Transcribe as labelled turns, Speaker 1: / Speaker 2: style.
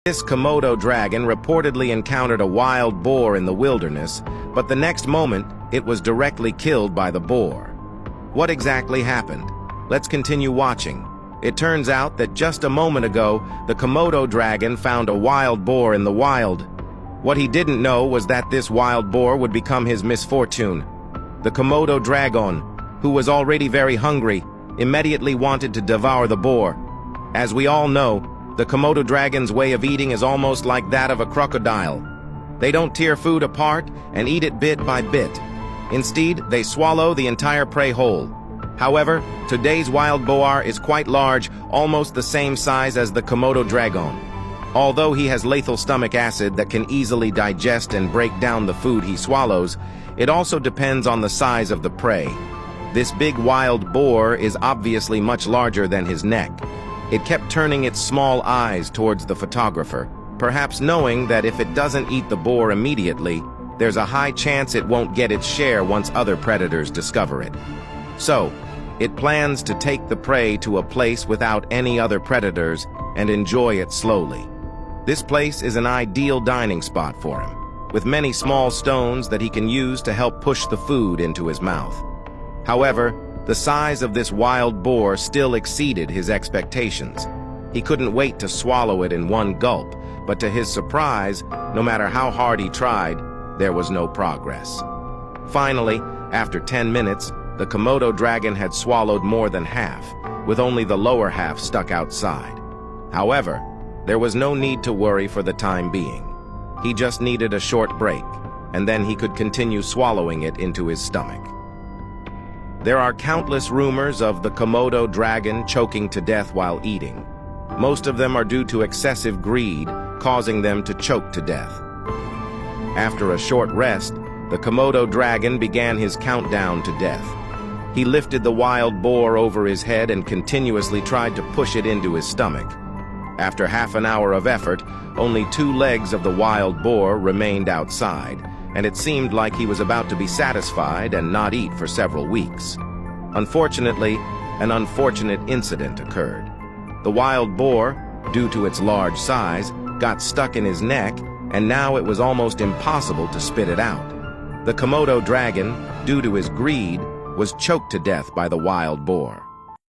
Speaker 1: This Komodo dragon reportedly encountered a wild boar in the wilderness, but the next moment, it was directly killed by the boar. What exactly happened? Let's continue watching. It turns out that just a moment ago, the Komodo dragon found a wild boar in the wild. What he didn't know was that this wild boar would become his misfortune. The Komodo dragon, who was already very hungry, immediately wanted to devour the boar. As we all know, the Komodo dragon's way of eating is almost like that of a crocodile. They don't tear food apart and eat it bit by bit. Instead, they swallow the entire prey whole. However, today's wild boar is quite large, almost the same size as the Komodo dragon. Although he has lethal stomach acid that can easily digest and break down the food he swallows, it also depends on the size of the prey. This big wild boar is obviously much larger than his neck. It kept turning its small eyes towards the photographer, perhaps knowing that if it doesn't eat the boar immediately, there's a high chance it won't get its share once other predators discover it. So, it plans to take the prey to a place without any other predators and enjoy it slowly. This place is an ideal dining spot for him, with many small stones that he can use to help push the food into his mouth. However, the size of this wild boar still exceeded his expectations. He couldn't wait to swallow it in one gulp, but to his surprise, no matter how hard he tried, there was no progress. Finally, after 10 minutes, the Komodo dragon had swallowed more than half, with only the lower half stuck outside. However, there was no need to worry for the time being. He just needed a short break, and then he could continue swallowing it into his stomach. There are countless rumors of the Komodo dragon choking to death while eating. Most of them are due to excessive greed, causing them to choke to death. After a short rest, the Komodo dragon began his countdown to death. He lifted the wild boar over his head and continuously tried to push it into his stomach. After half an hour of effort, only 2 legs of the wild boar remained outside, and it seemed like he was about to be satisfied and not eat for several weeks. Unfortunately, an unfortunate incident occurred. The wild boar, due to its large size, got stuck in his neck, and now it was almost impossible to spit it out. The Komodo dragon, due to his greed, was choked to death by the wild boar.